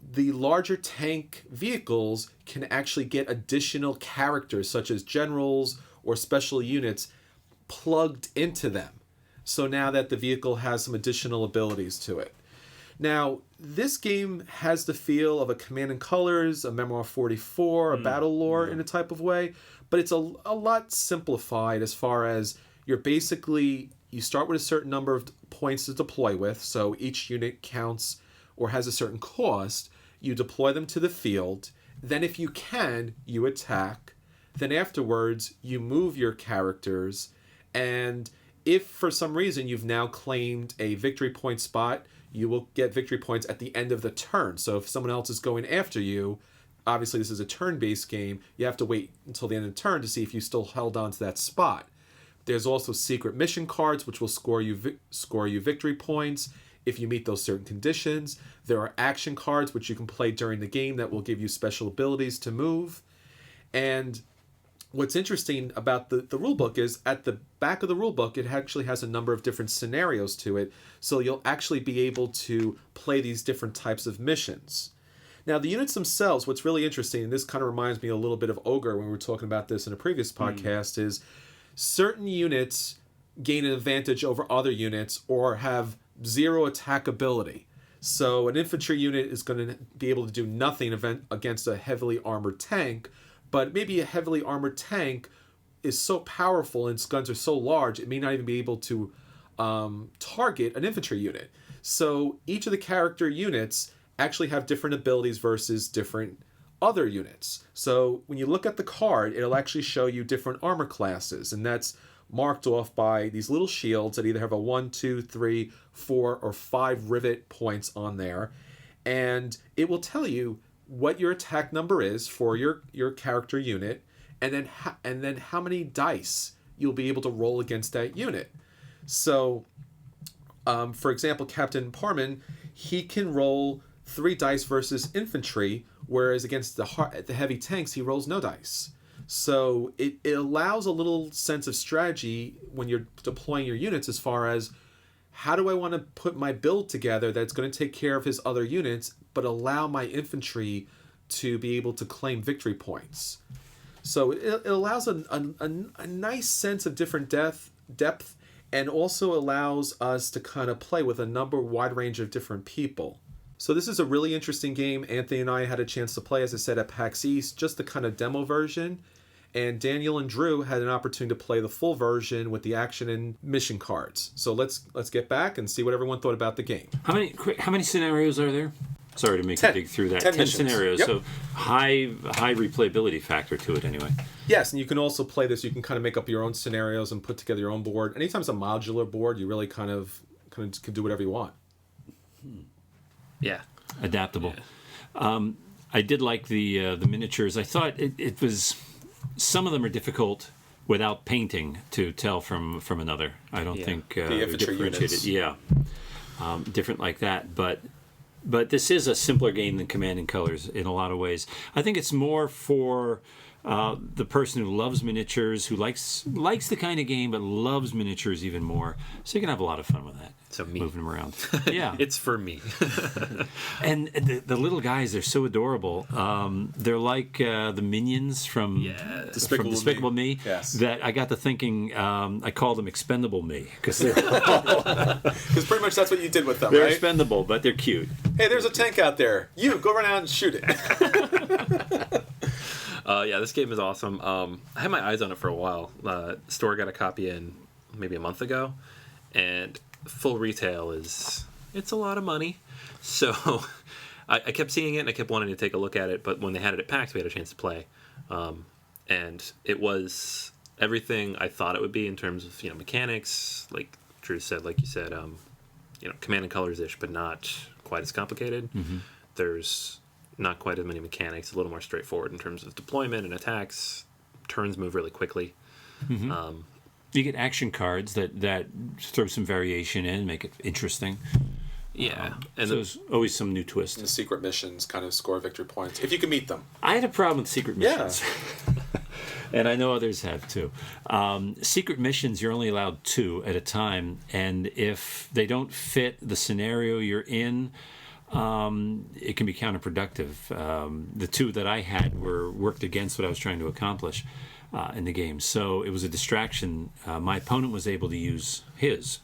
the larger tank vehicles can actually get additional characters such as generals or special units plugged into them. So now that the vehicle has some additional abilities to it. Now, this game has the feel of a Command and Colors, a Memoir 44, a Battle Lore in a type of way, but it's a lot simplified as far as you start with a certain number of points to deploy with, so each unit counts or has a certain cost. You deploy them to the field, then if you can, you attack, then afterwards you move your characters, and if for some reason you've now claimed a victory point spot, you will get victory points at the end of the turn. So if someone else is going after you, obviously this is a turn-based game, you have to wait until the end of the turn to see if you still held on to that spot. There's also secret mission cards, which will score you victory points if you meet those certain conditions. There are action cards, which you can play during the game that will give you special abilities to move. And what's interesting about the rulebook is at the back of the rulebook, it actually has a number of different scenarios to it, so you'll actually be able to play these different types of missions. Now, the units themselves, what's really interesting, and this kind of reminds me a little bit of Ogre when we were talking about this in a previous podcast, is certain units gain an advantage over other units or have 0 attack ability. So an infantry unit is going to be able to do nothing against a heavily armored tank, but maybe a heavily armored tank is so powerful and its guns are so large, it may not even be able to target an infantry unit. So each of the character units actually have different abilities versus different other units. So when you look at the card, it'll actually show you different armor classes, and that's marked off by these little shields that either have a 1, 2, 3, 4, or 5 rivet points on there. And it will tell you what your attack number is for your character unit, and then how many dice you'll be able to roll against that unit. So, for example, Captain Parman, he can roll 3 dice versus infantry, whereas against the heavy tanks, he rolls no dice. So it allows a little sense of strategy when you're deploying your units as far as how do I want to put my build together that's going to take care of his other units, but allow my infantry to be able to claim victory points. So it allows a nice sense of different depth, and also allows us to kind of play with a wide range of different people. So this is a really interesting game. Anthony and I had a chance to play, as I said, at PAX East, just the kind of demo version. And Daniel and Drew had an opportunity to play the full version with the action and mission cards. So let's get back and see what everyone thought about the game. How many scenarios are there? Sorry to make 10. you dig through that. 10 scenarios. Yep. So high replayability factor to it anyway. Yes, and you can also play this. You can kind of make up your own scenarios and put together your own board. Anytime it's a modular board, you really kind of can do whatever you want. Yeah. Adaptable. Yeah. I did like the miniatures. I thought it was, some of them are difficult without painting to tell from another. I don't think the infantry units. Yeah, different like that. But this is a simpler game than Command and Colors in a lot of ways. I think it's more for the person who loves miniatures, who likes the kind of game, but loves miniatures even more. So you can have a lot of fun with that. So me. Moving them around. Yeah. It's for me. And the little guys, they're so adorable. They're like the minions from Despicable Me. Yes. That I got to thinking, I call them Expendable Me. Because Because pretty much that's what you did with them, they're right? expendable, but they're cute. Hey, there's a tank out there. You, go run out and shoot it. Yeah, this game is awesome. I had my eyes on it for a while. Store got a copy in maybe a month ago, and full retail it's a lot of money. So I kept seeing it and I kept wanting to take a look at it, but when they had it at PAX, we had a chance to play, and it was everything I thought it would be in terms of mechanics, like Drew said, like you said, Command and Colors ish, but not quite as complicated. Mm-hmm. There's not quite as many mechanics, a little more straightforward in terms of deployment and attacks. Turns move really quickly. Mm-hmm. You get action cards that throw some variation in, make it interesting. Yeah. And so there's always some new twist. And the secret missions kind of score victory points, if you can meet them. I had a problem with secret missions. Yeah. And I know others have too. Secret missions, you're only allowed 2 at a time. And if they don't fit the scenario you're in, it can be counterproductive. The 2 that I had worked against what I was trying to accomplish in the game. So it was a distraction. My opponent was able to use his.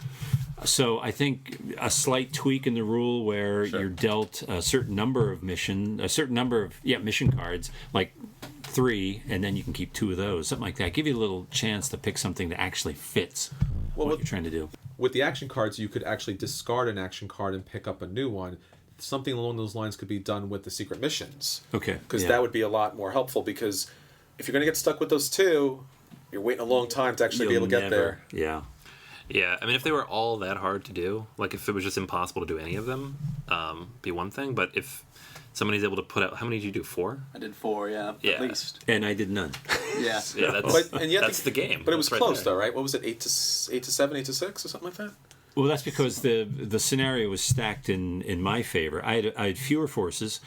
So I think a slight tweak in the rule where you're dealt a certain number of mission cards, like 3, and then you can keep 2 of those, something like that. Give you a little chance to pick something that actually fits what you're trying to do. With the action cards, you could actually discard an action card and pick up a new one. Something along those lines could be done with the secret missions. Okay. Because that would be a lot more helpful, because if you're going to get stuck with those 2, you're waiting a long time to actually be able to get there. Yeah. Yeah, I mean, if they were all that hard to do, like if it was just impossible to do any of them, be one thing. But if somebody's able to put out, how many did you do? 4? I did 4, at least. And I did none. Yeah. Yeah, that's the game. But it was That's close, there. though, right? What was it, 8 to 7, 8 to 6, or something like that? Well, that's because the scenario was stacked in my favor. I had fewer forces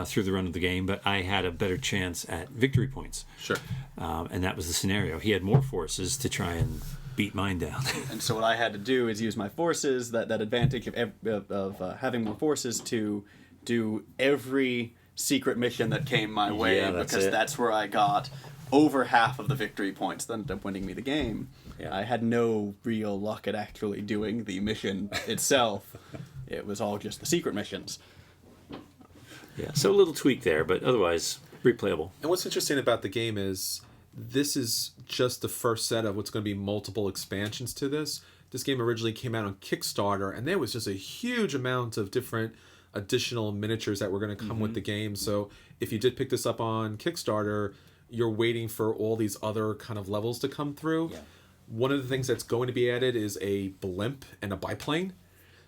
through the run of the game, but I had a better chance at victory points. Sure. And that was the scenario. He had more forces to try and beat mine down. And so what I had to do is use my forces, that advantage of having more forces, to do every secret mission that came my way, because that's where I got over half of the victory points that ended up winning me the game. Yeah. I had no real luck at actually doing the mission itself. It was all just the secret missions. Yeah, so a little tweak there, but otherwise replayable. And what's interesting about the game is this is just the first set of what's going to be multiple expansions to this. This game originally came out on Kickstarter, and there was just a huge amount of different additional miniatures that were going to come with the game. So if you did pick this up on Kickstarter, you're waiting for all these other kind of levels to come through. Yeah. One of the things that's going to be added is a blimp and a biplane.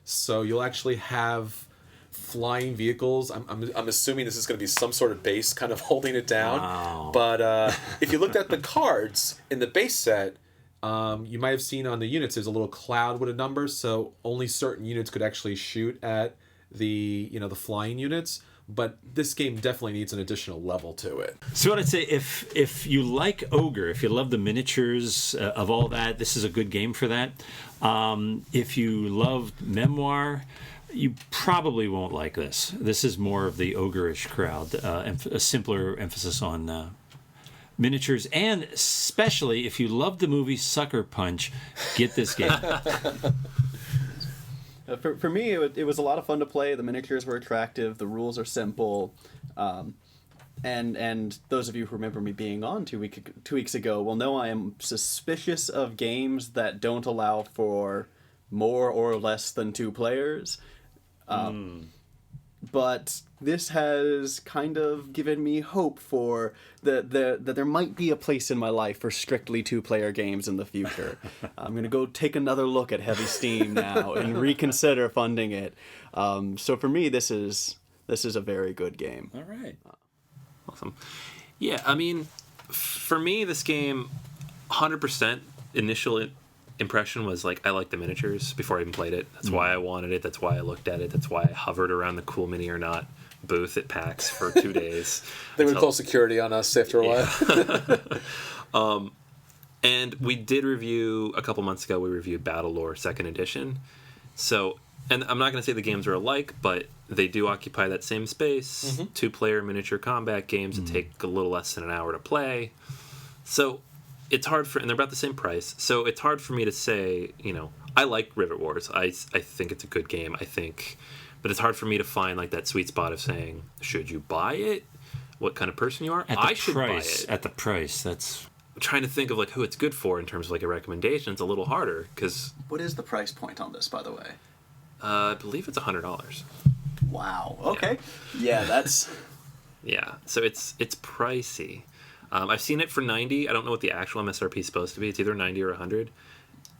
So you'll actually have flying vehicles. I'm assuming this is going to be some sort of base kind of holding it down. Wow. But if you looked at the cards in the base set, you might have seen on the units there's a little cloud with a number, so only certain units could actually shoot at the flying units. But this game definitely needs an additional level to it. So what I'd say, if you like Ogre, if you love the miniatures of all that, this is a good game for that. If you love Memoir, you probably won't like this. This is more of the ogre-ish crowd, a simpler emphasis on miniatures, and especially if you love the movie Sucker Punch, get this game. For me, it was a lot of fun to play. The miniatures were attractive. The rules are simple. And those of you who remember me being on 2 weeks ago will know I am suspicious of games that don't allow for more or less than 2 players. But this has kind of given me hope for that there might be a place in my life for strictly 2-player games in the future. I'm going to go take another look at Heavy Steam now and reconsider funding it. So for me, this is a very good game. All right. Awesome. Yeah, I mean, for me, this game, 100% initial impression was like, I like the miniatures before I even played it. That's why I wanted it. That's why I looked at it. That's why I hovered around the Cool Mini or Not booth at PAX for 2 days. They would call security on us after a while. And we did review, a couple months ago, we reviewed Battle Lore 2nd Edition. So, and I'm not going to say the games are alike, but they do occupy that same space. 2-player miniature combat games that take a little less than an hour to play. So, it's hard for, and they're about the same price. So, it's hard for me to say, I like Rivet Wars. I think it's a good game, but it's hard for me to find like that sweet spot of saying, should you buy it? What kind of person you are? I should buy it. At the price, that's... Trying to think of like who it's good for in terms of like a recommendation. It's a little harder because What is the price point on this, by the way? I believe it's $100. Wow. Okay. Yeah, that's... Yeah, so it's pricey. I've seen it for $90. I don't know what the actual MSRP is supposed to be. It's either $90 or $100.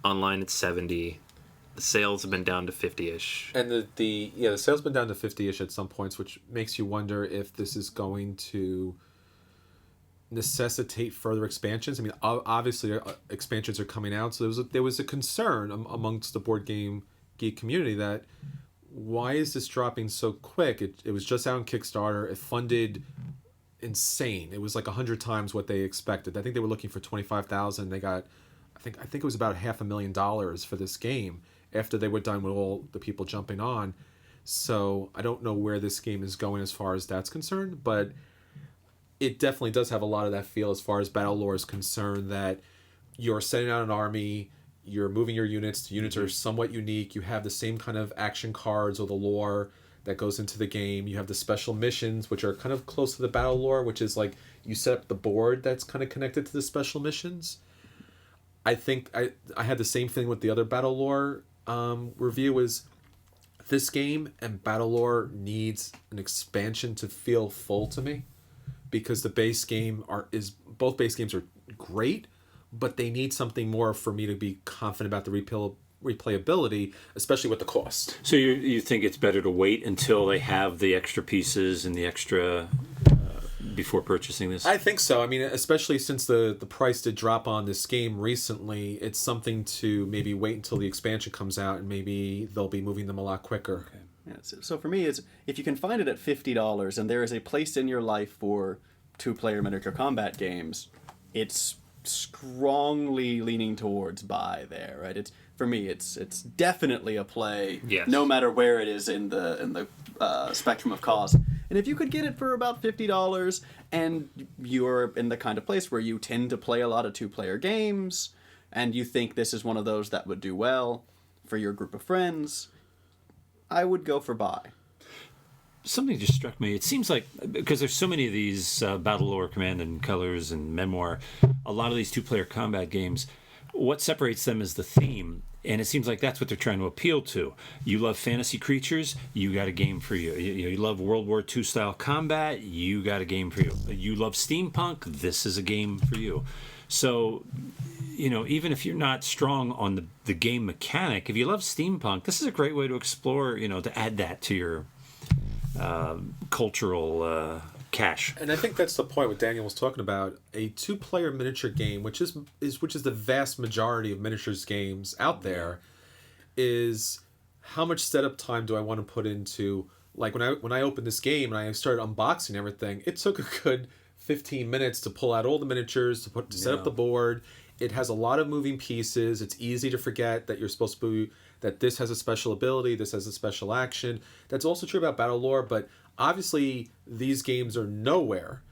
Online, it's $70. The sales have been down to $50-ish. And the sales been down to $50-ish at some points, which makes you wonder if this is going to necessitate further expansions. I mean, obviously expansions are coming out, so there was a concern amongst the board game geek community that why is this dropping so quick? It was just out on Kickstarter. It funded insane. It was like 100 times what they expected. I think they were looking for 25,000. They got, I think it was about $500,000 for this game after they were done with all the people jumping on. So I don't know where this game is going as far as that's concerned, but it definitely does have a lot of that feel as far as Battle Lore is concerned, that you're sending out an army, you're moving your units. The units are somewhat unique. You have the same kind of action cards or the lore that goes into the game. You have the special missions, which are kind of close to the Battle Lore, which is like you set up the board that's kind of connected to the special missions. I think I had the same thing with the other Battle Lore review. Is this game and Battle Lore needs an expansion to feel full to me, because the base game both base games are great, but they need something more for me to be confident about the replayability, especially with the cost. So you think it's better to wait until they have the extra pieces and the extra before purchasing this? I think so. I mean, especially since the price did drop on this game recently, it's something to maybe wait until the expansion comes out, and maybe they'll be moving them a lot quicker. Okay. Yeah, so for me, it's if you can find it at $50 and there is a place in your life for 2-player miniature combat games, it's strongly leaning towards buy there, right? It's for me, it's definitely a play, yes, no matter where it is in the spectrum of cost. And if you could get it for about $50 and you're in the kind of place where you tend to play a lot of 2-player games and you think this is one of those that would do well for your group of friends, I would go for buy. Something just struck me. It seems like, because there's so many of these Battle Lore, Command and Colors, and Memoir, a lot of these 2-player combat games, what separates them is the theme. And it seems like that's what they're trying to appeal to. You love fantasy creatures, you got a game for you. You love World War II style combat, you got a game for you. You love steampunk, this is a game for you. So, even if you're not strong on the game mechanic, if you love steampunk, this is a great way to explore, to add that to your cultural cache. And I think that's the point what Daniel was talking about. A 2-player miniature game, which is the vast majority of miniatures games out there, is how much setup time do I want to put into, like when I opened this game and I started unboxing everything, it took a good 15 minutes to pull out all the miniatures, to set up the board. It has a lot of moving pieces. It's easy to forget that you're supposed to be, that this has a special ability, this has a special action. That's also true about Battle Lore, but obviously these games are nowhere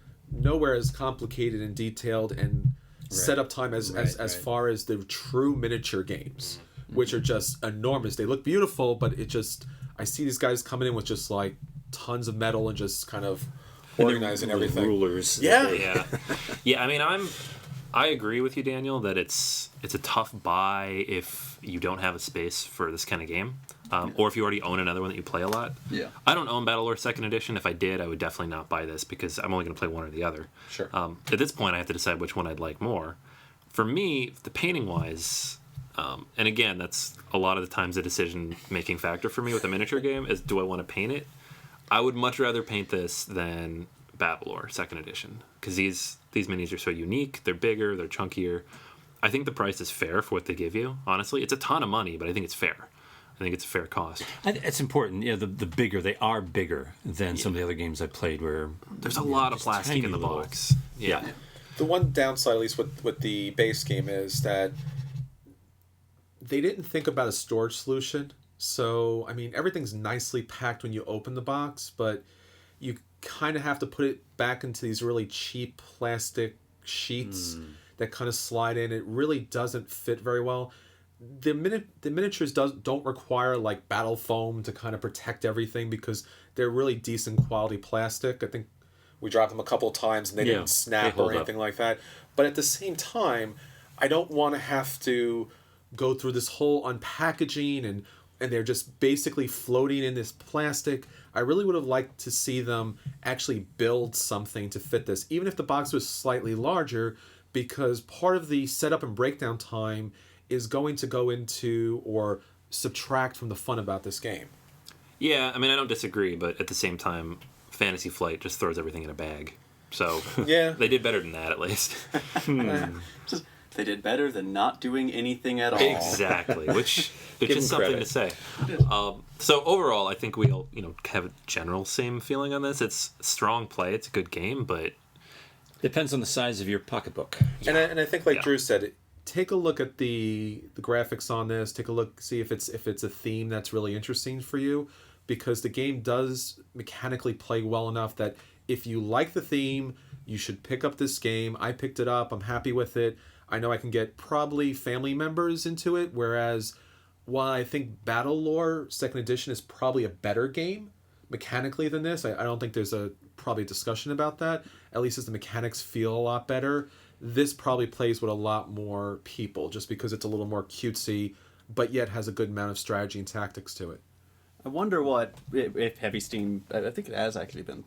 as complicated and detailed and setup time as far as the true miniature games, which are just enormous. They look beautiful, but I see these guys coming in with just like tons of metal and just kind of organizing everything. Rulers. Yeah. I mean, I agree with you, Daniel, that it's a tough buy if you don't have a space for this kind of game, or if you already own another one that you play a lot. Yeah. I don't own Battle Lore 2nd Edition. If I did, I would definitely not buy this because I'm only going to play one or the other. Sure. At this point, I have to decide which one I'd like more. For me, the painting-wise, and again, that's a lot of the times the decision-making factor for me with a miniature game is, do I want to paint it? I would much rather paint this than Battle Lore 2nd Edition because these minis are so unique. They're bigger, they're chunkier. I think the price is fair for what they give you. Honestly, it's a ton of money, but I think it's fair. I think it's a fair cost. It's important. Yeah, the bigger they are bigger than some of the other games I played where there's a lot of plastic in the box. Yeah. The one downside, at least with the base game, is that they didn't think about a storage solution. So, I mean, everything's nicely packed when you open the box, but you kind of have to put it back into these really cheap plastic sheets that kind of slide in. It really doesn't fit very well. The miniatures don't require like battle foam to kind of protect everything because they're really decent quality plastic. I think we dropped them a couple of times and they didn't snap or anything like that. But at the same time, I don't want to have to go through this whole unpackaging and they're just basically floating in this plastic. I really would have liked to see them actually build something to fit this, even if the box was slightly larger, because part of the setup and breakdown time is going to go into or subtract from the fun about this game. Yeah, I mean, I don't disagree, but at the same time, Fantasy Flight just throws everything in a bag. So yeah, they did better than that, at least. They did better than not doing anything at all. Exactly, which is something credit to say. So overall, I think we all have a general same feeling on this. It's strong play. It's a good game, but depends on the size of your pocketbook. Yeah. And I think, like Drew said, take a look at the graphics on this. Take a look, see if it's a theme that's really interesting for you, because the game does mechanically play well enough that if you like the theme, you should pick up this game. I picked it up. I'm happy with it. I know I can get probably family members into it, whereas while I think Battle Lore 2nd Edition is probably a better game mechanically than this, I don't think there's probably a discussion about that, at least as the mechanics feel a lot better. This probably plays with a lot more people just because it's a little more cutesy, but yet has a good amount of strategy and tactics to it. I wonder what, if Heavy Steam, I think it has actually been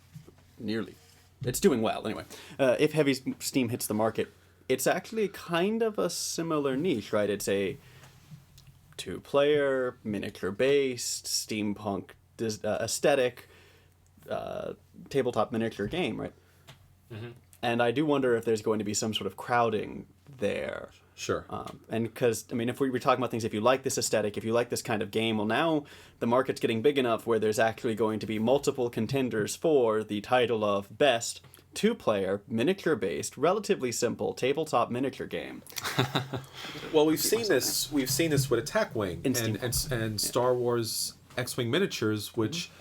it's doing well anyway. If Heavy Steam hits the market, it's actually kind of a similar niche, right? It's a 2-player, miniature-based, steampunk aesthetic, tabletop miniature game, right? Mm-hmm. And I do wonder if there's going to be some sort of crowding there. Sure. And because, I mean, if we were talking about things, if you like this aesthetic, if you like this kind of game, well, now the market's getting big enough where there's actually going to be multiple contenders for the title of best 2-player, miniature-based, relatively simple tabletop miniature game. Well, we've seen this with Attack Wing and Star Wars X-Wing miniatures, which,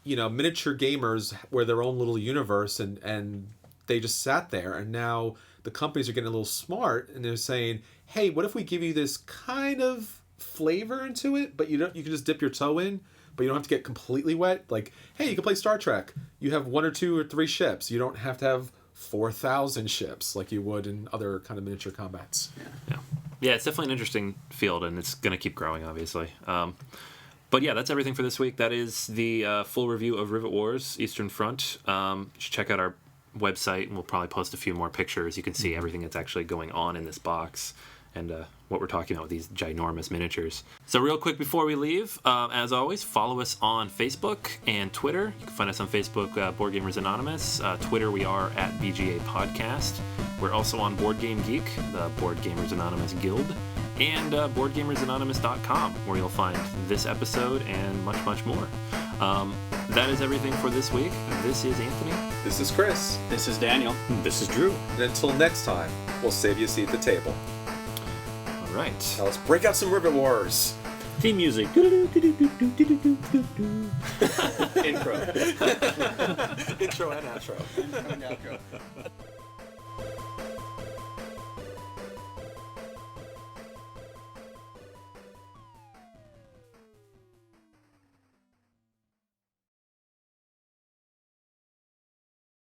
miniature gamers were their own little universe, and they just sat there, and now the companies are getting a little smart, and they're saying, hey, what if we give you this kind of flavor into it, but you can just dip your toe in, but you don't have to get completely wet. Like, hey, you can play Star Trek. You have 1 or 2 or 3 ships. You don't have to have 4,000 ships like you would in other kind of miniature combats. Yeah, it's definitely an interesting field, and it's going to keep growing, obviously. But yeah, that's everything for this week. That is the full review of Rivet Wars Eastern Front. You should check out our website, and we'll probably post a few more pictures. You can see everything that's actually going on in this box and what we're talking about with these ginormous miniatures. So real quick before we leave, as always, follow us on Facebook and Twitter. You can find us on Facebook, Board Gamers Anonymous. Twitter, we are at BGA Podcast. We're also on Board Game Geek, the Board Gamers Anonymous Guild, and BoardGamersAnonymous.com, where you'll find this episode and much, much more. That is everything for this week. This is Anthony. This is Chris. This is Daniel. This is Drew. And until next time, we'll save you a seat at the table. All right. Now let's break out some Rivet Wars. Theme music. Intro. Intro and outro.